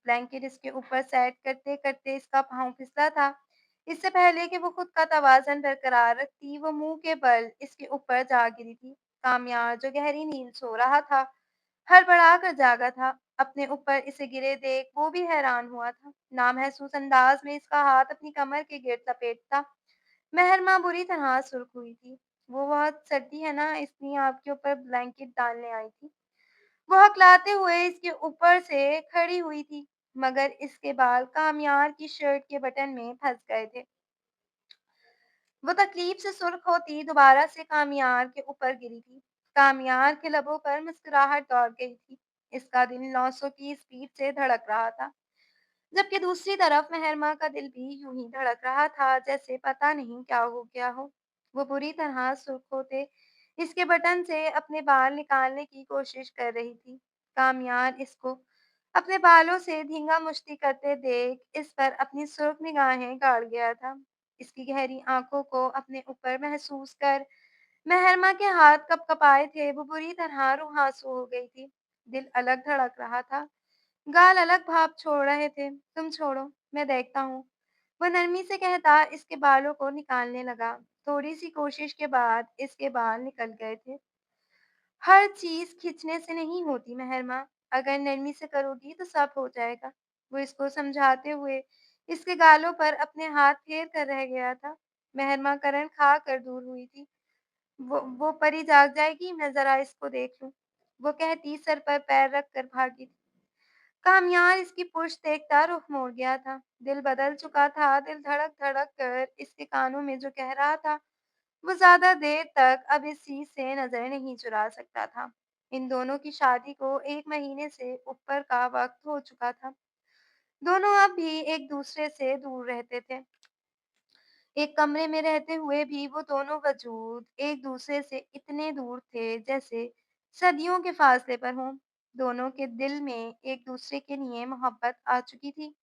ब्लैंकेट इसके ऊपर सेट करते-करते इसका पाँव फिसला था। इससे पहले कि वो खुद का तवाज़ुन बरकरार रखती, वो मुँह के बल इसके ऊपर जा गिरी थी। कामयाब जो गहरी नींद सो रहा था, हड़बड़ा कर जागा था। अपने ऊपर इसे गिरे देख वो भी हैरान हुआ था। नामहसूस अंदाज में इसका हाथ अपनी कमर के गिर्द लपेटता। महरमा बुरी तरह सुर्ख हुई थी। वो बहुत सर्दी है ना, इसलिए आपके ऊपर ब्लैंकेट डालने आई थी। वो हकलाते हुए इसके ऊपर से खड़ी हुई थी, मगर इसके बाल कामयार की शर्ट के बटन में फंस गए थे। वो तकलीफ से सुर्ख होती दोबारा से कामयार के ऊपर गिरी थी। कामयार के लबों पर मुस्कुराहट दौड़ गई थी। इसका दिल 900 की स्पीड से धड़क रहा था, जबकि दूसरी तरफ मेहरमा का दिल भी यूं ही धड़क रहा था जैसे पता नहीं क्या हो गया हो। वो बुरी तरह सुर्ख होते इसके बटन से अपने बाल निकालने की कोशिश कर रही थी। कामयार इसको अपने बालों से धींगा मुश्ती करते देख इस पर अपनी सुर्ख निगाहें गाड़ गया था। इसकी गहरी आंखों को अपने ऊपर महसूस कर मेहरमा के हाथ कपकपाए थे, वो बुरी तरह रुहासू हो गई थी। दिल अलग धड़क रहा था, गाल अलग भाप छोड़ रहे थे। तुम छोड़ो, मैं देखता हूँ। वो नरमी से कहता इसके बालों को निकालने लगा। थोड़ी सी कोशिश के बाद इसके बाल निकल गए थे। हर चीज खींचने से नहीं होती मेहरमा, अगर नरमी से करोगी तो सब हो जाएगा। वो इसको समझाते हुए इसके गालों पर अपने हाथ फेर कर रह गया था। मेहरमा करण खा कर दूर हुई थी। वो परी जाग जाएगी, मैं जरा इसको देख लूं। वो कहती सर पर पैर रख कर भागी थी। कामयार इसकी पुश्त देखता रुख मोड़ गया था। दिल बदल चुका था, दिल धड़क-धड़क कर इसके कानों में जो कह रहा था, वो ज़्यादा देर तक अब इस चीज़ से नज़र नहीं चुरा सकता था। इन दोनों की शादी को 1 महीने से ऊपर का वक़्त हो चुका था। दोनों अब भी एक-दूसरे से दूर रहते थे। एक कमरे में रहते हुए भी वो दोनों वजूद एक-दूसरे से इतने दूर थे जैसे सदियों के फ़ासले पर हों। दोनों के दिल में एक-दूसरे के लिए मोहब्बत आ चुकी थी,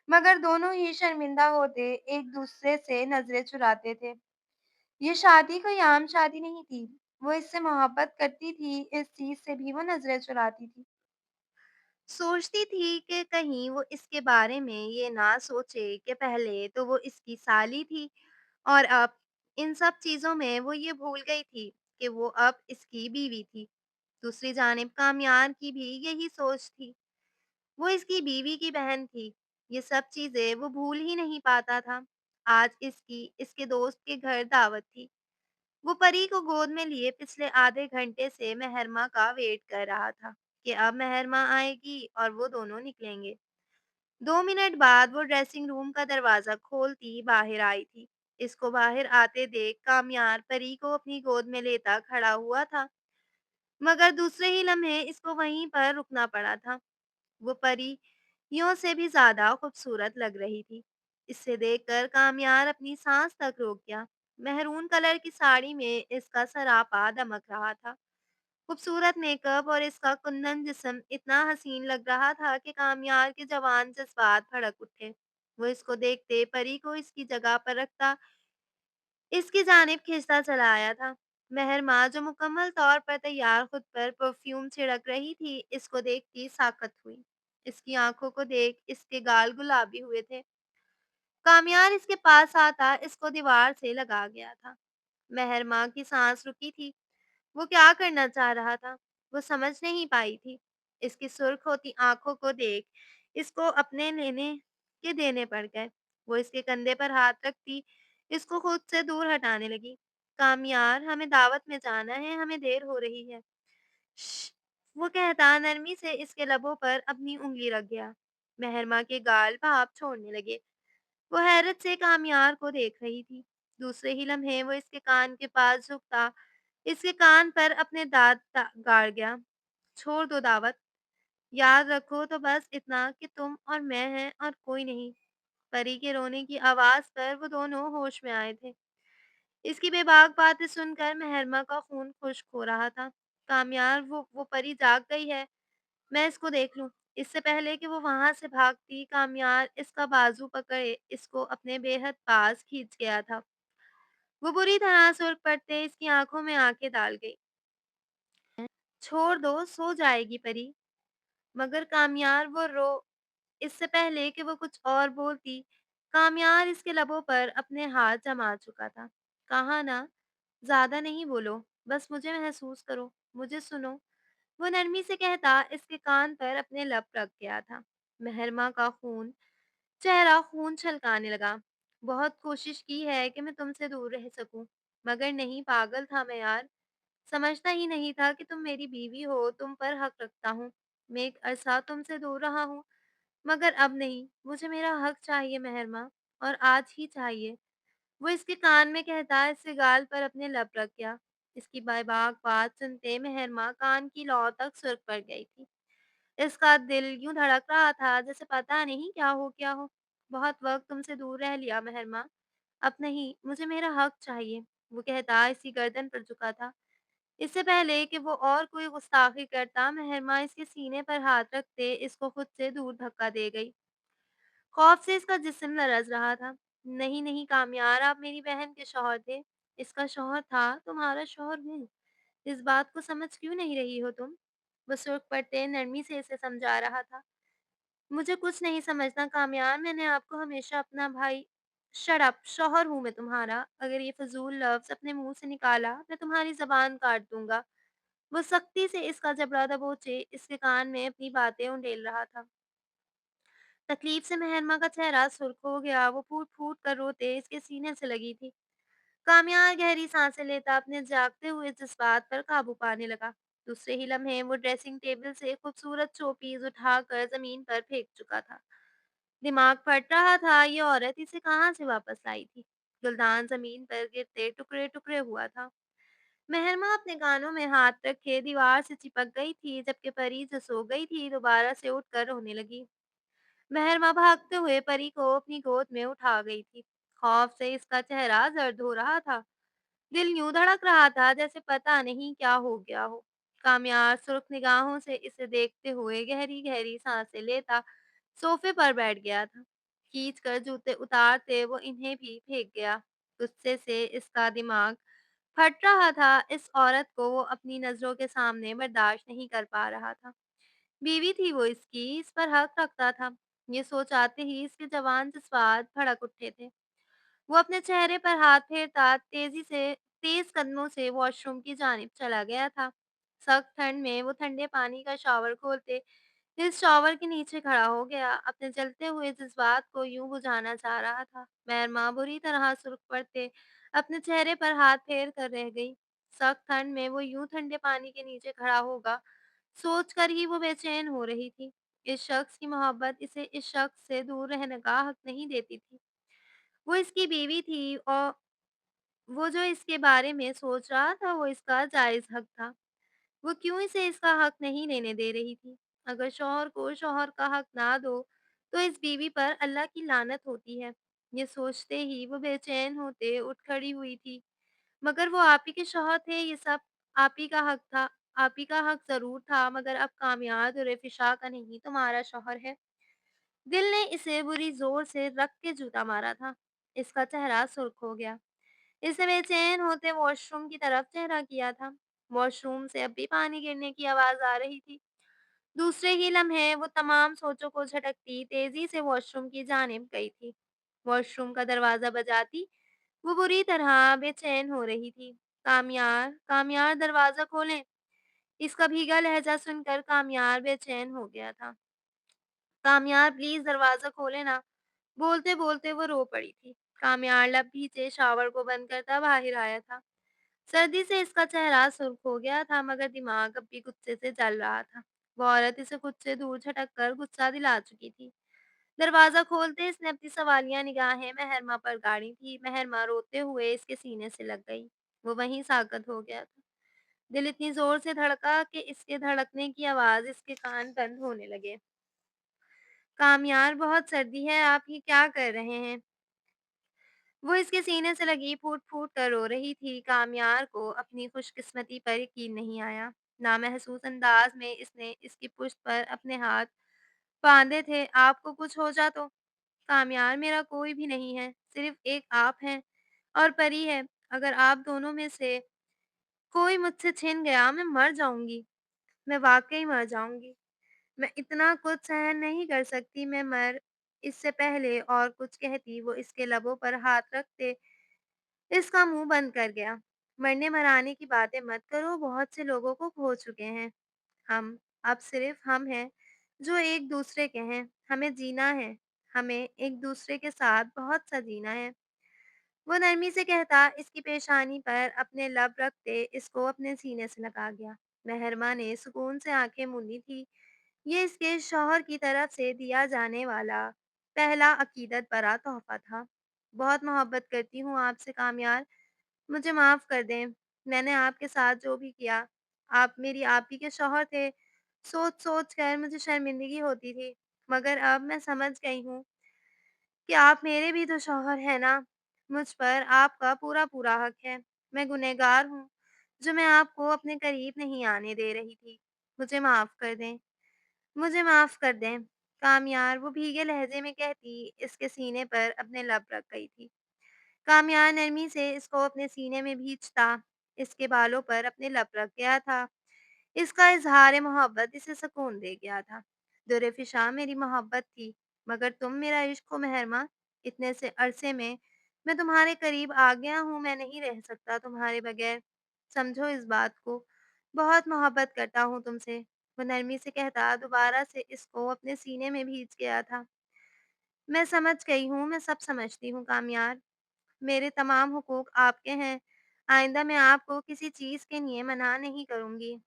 मगर दोनों ही शर्मिंदा होते एक-दूसरे से नज़रें चुराते थे। ये शादी कोई आम शादी नहीं थी। वो इससे मोहब्बत करती थी, इस चीज़ से भी वो नज़रें चुराती थी। सोचती थी कि कहीं वो इसके बारे में ये ना सोचे कि पहले तो वो इसकी साली थी और अब इन सब चीज़ों में वो ये भूल गई थी कि वो अब इसकी बीवी थी। दूसरी जानिब कामयार की भी यही सोच थी। वो इसकी बीवी की बहन थी। ये सब चीज़ें वो भूल ही नहीं पाता था। आज इसकी इसके दोस्त के घर दावत थी। वो परी को गोद में लिए पिछले आधे घंटे से मेहरमा का वेट कर रहा था कि अब मेहरमा आएगी और वो दोनों निकलेंगे। 2 मिनट बाद वो ड्रेसिंग रूम का दरवाज़ा खोलती बाहर आई थी। इसको बाहर आते देख कामयार परी को अपनी गोद में लेता खड़ा हुआ था, मगर दूसरे ही लम्हे इसको वहीं पर रुकना पड़ा था। वो परियों से भी ज़्यादा खूबसूरत लग रही थी। इसे देखकर कामयार अपनी सांस तक रोक गया। मेहरून कलर की साड़ी में इसका सरापा दमक रहा था। खूबसूरत मेकअप और इसका कुंदन जिस्म इतना हसीन लग रहा था कि कामयार के जवान जज्बात भड़क उठे। वो इसको देखते परी को इसकी जगह पर रखता इसकी जानिब खींचता चला आया था। महरमा जो मुकम्मल तौर पर तैयार खुद पर परफ्यूम छिड़क रही थी, इसको देखती साकत हुई। इसकी आंखों को देख इसके गाल गुलाबी हुए थे। कामयार इसके पास आता इसको दीवार से लगा गया था। महरमा की सांस रुकी थी। वो क्या करना चाह रहा था, वो समझ नहीं पाई थी। इसकी सुर्ख होती आंखों को देख इसको अपने लेने के देने पड़ गए। वो इसके कंधे पर हाथ रखती इसको खुद से दूर हटाने लगी। कामयार, हमें दावत में जाना है, हमें देर हो रही है। श्श, वो कहता नरमी से इसके लबों पर अपनी उंगली रख गया। मेहरमा के गाल भाप छोड़ने लगे। वो हैरत से कामयार को देख रही थी। दूसरे ही लम्हे वो इसके कान के पास झुकता इसके कान पर अपने दाँत गाड़ गया। छोड़ दो दावत, याद रखो तो बस इतना कि तुम और मैं हैं और कोई नहीं। परी के रोने की आवाज़ पर वो दोनों होश में आए थे। इसकी बेबाक बातें सुनकर मेहरमा का खून खुश्क हो रहा था। कामयार, वो परी जाग गई है, मैं इसको देख लूँ। इससे पहले कि वो वहाँ से भागती, कामयार इसका बाजू पकड़े इसको अपने बेहद पास खींच गया था। वो बुरी तरह सुर्ख पड़ते इसकी आँखों में आँखें डाल गई। "छोड़ दो, सो जाएगी परी।" मगर कामयार वो रो इससे पहले कि वो कुछ और बोलती, कामयार इसके लबों पर अपने हाथ जमा चुका था। "कहा ना, ज़्यादा नहीं बोलो, बस मुझे महसूस करो, मुझे सुनो।" वो नरमी से कहता इसके कान पर अपने लब रख गया था। महरमा का चेहरा खून छलकाने लगा। "बहुत कोशिश की है कि मैं तुमसे दूर रह सकूं, मगर नहीं, पागल था मैं यार। समझता ही नहीं था कि तुम मेरी बीवी हो, तुम पर हक रखता हूँ। मैं एक अरसा तुमसे दूर रहा हूँ, मगर अब नहीं। मुझे मेरा हक चाहिए महरमा, और आज ही चाहिए।" वो इसके कान में कहता इसके गाल पर अपने लब रख गया। इसकी बेबाक बात सुनते महरमा कान की लौ तक सुर्ख पड़ गई थी। इसका दिल यूं धड़क रहा था जैसे पता नहीं क्या हो गया हो। "बहुत वक्त तुमसे दूर रह लिया महरमा, अब नहीं, मुझे मेरा हक चाहिए।" वो कहता इसी गर्दन पर झुका था। इससे पहले कि वो और कोई गुस्ताखी करता, महरमा इसके सीने पर हाथ रखते इसको खुद से दूर धक्का दे गई। खौफ से इसका जिस्म लरज़ रहा था। "नहीं, नहीं कामयार, आप मेरी बहन के शौहर थे।" "इसका शौहर था, तुम्हारा शौहर हूँ। इस बात को समझ क्यों नहीं रही हो तुम?" वो सुर्ख पड़ते नरमी से इसे समझा रहा था। "मुझे कुछ नहीं समझना कामयार, मैंने आपको हमेशा अपना भाई।" "Shut up! शौहर हूँ मैं तुम्हारा। अगर ये फ़िज़ूल लफ्ज़ अपने मुँह से निकाला, मैं तुम्हारी ज़बान काट दूँगा।" वो सख्ती से इसका जबड़ा दबोचे इसके कान में अपनी बातें उंडेल रहा था। तकलीफ से मेहरमा का चेहरा सुर्ख हो गया, वो फूट-फूट कर रोते इसके सीने से लगी थी। कामयार गहरी सांसें लेता अपने जागते हुए जज़्बात पर काबू पाने लगा। दूसरे ही लम्हे वो ड्रेसिंग टेबल से खूबसूरत शोपीस उठाकर ज़मीन पर फेंक चुका था। दिमाग फट रहा था, ये औरत इसे कहाँ से वापस लाई थी? गुलदान ज़मीन पर गिरते टुकड़े-टुकड़े हुआ था। मेहरमा अपने कानों में हाथ रखे दीवार से चिपक गई थी, जबकि परी जो सो गई थी, दोबारा से उठकर रोने लगी। महरमा भागते हुए परी को अपनी गोद में उठा गई थी। खौफ से इसका चेहरा जर्द हो रहा था। दिल यूं धड़क रहा था जैसे पता नहीं क्या हो गया हो। कामयार सुर्ख निगाहों से इसे देखते हुए गहरी गहरी सांसें लेता सोफे पर बैठ गया था। खींच कर जूते उतारते वो इन्हें भी फेंक गया। गुस्से से इसका दिमाग फट रहा था। इस औरत को वो अपनी नजरों के सामने बर्दाश्त नहीं कर पा रहा था। बीवी थी वो इसकी, इस पर हक रखता था। ये सोच आते ही इसके जवान जज्बात भड़क उठे थे। वो अपने चेहरे पर हाथ फेरता तेज कदमों से वॉशरूम की जानिब चला गया था। सख्त ठंड में वो ठंडे पानी का शॉवर खोलते इस शॉवर के नीचे खड़ा हो गया। अपने जलते हुए जज्बात को यूं बुझाना चाह रहा था। महरमा बुरी तरह सुर्ख पड़ते अपने चेहरे पर हाथ फेर कर रह गई। सख्त ठंड में वो यूं ठंडे पानी के नीचे खड़ा होगा सोचकर ही वो बेचैन हो रही थी। इस शख्स की मोहब्बत इसे इस शख्स से दूर रहने का हक नहीं देती थी। वो इसकी बीवी थी, और वो जो इसके बारे में सोच रहा था वो इसका जायज़ हक था। वो क्यों इसे इसका हक नहीं लेने दे रही थी? अगर शौहर को शौहर का हक ना दो, तो इस बीवी पर अल्लाह की लानत होती है। ये सोचते ही वो बेचैन होते उठ खड़ी हुई थी। मगर वो आप ही के शौहर थे, ये सब आप ही का हक था। आप ही का हक ज़रूर था, मगर अब कामयाब और फिशा का नहीं, तुम्हारा शौहर है। दिल ने इसे बुरी ज़ोर से रख के जूता मारा था। इसका चेहरा सुर्ख हो गया। इसने बेचैन होते वॉशरूम की तरफ चेहरा किया था। वॉशरूम से अब भी पानी गिरने की आवाज़ आ रही थी। दूसरे ही लम्हे वो तमाम सोचों को झटकती तेज़ी से वॉशरूम की जानिब गई थी। वॉशरूम का दरवाज़ा बजाती वो बुरी तरह बेचैन हो रही थी। "कामयार, कामयार दरवाज़ा खोलें।" इसका भीगा लहज़ा सुनकर कामयार बेचैन हो गया था। "कामयार प्लीज़ दरवाज़ा खोलें ना।" बोलते-बोलते वो रो पड़ी थी। कामयार लब भींचे शावर को बंद करता बाहिर आया था। सर्दी से इसका चेहरा सुर्ख हो गया था, मगर दिमाग अब भी गुस्से से जल रहा था। वो औरत इसे खुद से दूर झटक कर गुस्सा दिला चुकी थी। दरवाज़ा खोलते इसने अपनी सवालिया निगाहें महरमा पर गाड़ी थी। महरमा रोते हुए इसके सीने से लग गई। वो वहीं साकत हो गया था। दिल इतनी ज़ोर से धड़का कि इसके धड़कने की आवाज़ इसके कान बंद होने लगे। "कामयार, बहुत सर्दी है, आप ये क्या कर रहे हैं?" वो इसके सीने से लगी फूट-फूट कर रो रही थी। कामयार को अपनी खुशकिस्मती पर यकीन नहीं आया। नामहसूस अंदाज में इसने इसकी पुश्त पर अपने हाथ बाँधे थे, आपको कुछ हो जा तो? कामयार मेरा कोई भी नहीं है, सिर्फ़ एक आप हैं और परी है। अगर आप दोनों में से कोई मुझसे छिन गया, मैं मर जाऊँगी, मैं वाक़ई मर जाऊँगी। मैं इतना कुछ सहन नहीं कर सकती, मैं मर इससे पहले और कुछ कहती, वो इसके लबों पर हाथ रखते इसका मुँह बंद कर गया। मरने-मराने की बातें मत करो, बहुत से लोगों को खो चुके हैं हम। अब सिर्फ़ हम हैं, जो एक-दूसरे के हैं। हमें जीना है, हमें एक-दूसरे के साथ बहुत-सा जीना है। वो नरमी से कहता, इसकी पेशानी पर अपने लब रखते इसको अपने सीने से लगा गया। महरमा ने सुकून से आँखें मूंदी थी। ये इसके शौहर की तरफ से दिया जाने वाला पहला अकीदत भरा तोहफ़ा था। बहुत मोहब्बत करती हूँ आपसे कामयार, मुझे माफ़ कर दें। मैंने आपके साथ जो भी किया, आप मेरी आप ही के शौहर थे। सोच-सोच कर मुझे शर्मिंदगी होती थी, मगर अब मैं समझ गई हूँ कि आप मेरे भी तो शौहर हैं ना। मुझ पर आपका पूरा-पूरा हक है। मैं गुनहगार हूँ, जो मैं आपको अपने करीब नहीं आने दे रही थी। मुझे माफ़ कर दें, मुझे माफ़ कर दें। कामयार वो भीगे लहज़े में कहती, इसके सीने पर अपने लब रख गई थी। कामयार नरमी से इसको अपने सीने में भींचता, इसके बालों पर अपने लब रख गया था। इसका इज़हार मोहब्बत इसे सुकून दे गया था। दुर-ए-फ़िशा मेरी मोहब्बत थी, मगर तुम मेरा इश्क हो महरमा। इतने से अरसे में मैं तुम्हारे करीब आ गया हूँ, मैं नहीं रह सकता तुम्हारे बगैर। समझो इस बात को, बहुत मोहब्बत करता हूँ तुमसे। वो नरमी से कहता दोबारा से इसको अपने सीने में भींच गया था। मैं समझ गई हूँ, मैं सब समझती हूँ कामयार। मेरे तमाम हुकूक आपके हैं। आइंदा मैं आपको किसी चीज़ के लिए मना नहीं करूँगी।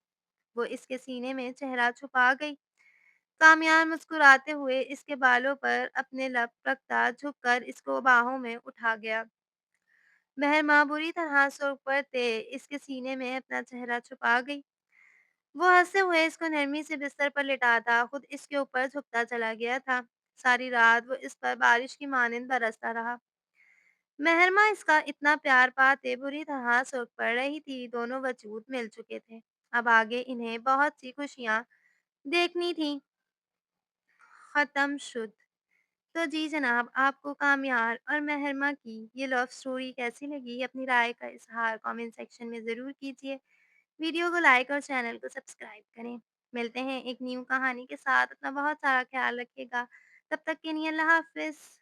वो इसके सीने में चेहरा छुपा गई। कामयान मुस्कुराते हुए इसके बालों पर अपने लब रखता झुककर इसको बाहों में उठा गया। महरमा बुरी तरह सुर्ख पड़ते इसके सीने में अपना चेहरा छुपा गई। वो हंसते हुए इसको नरमी से बिस्तर पर लिटाता खुद इसके ऊपर झुकता चला गया था। सारी रात वो इस पर बारिश की मानिंद बरसता रहा। महरमा इसका इतना प्यार पाते बुरी तरह सुर्ख पड़ रही थी। दोनों वजूद मिल चुके थे। अब आगे इन्हें बहुत सी खुशियां देखनी थी। खत्म शुद। तो जी जनाब, आपको कामयार और महरमा की ये लव स्टोरी कैसी लगी? अपनी राय का इज़हार कमेंट सेक्शन में ज़रूर कीजिए। वीडियो को लाइक और चैनल को सब्सक्राइब करें। मिलते हैं एक न्यू कहानी के साथ। अपना बहुत सारा ख़्याल रखिएगा। तब तक के लिए अल्लाह हाफ़िज़।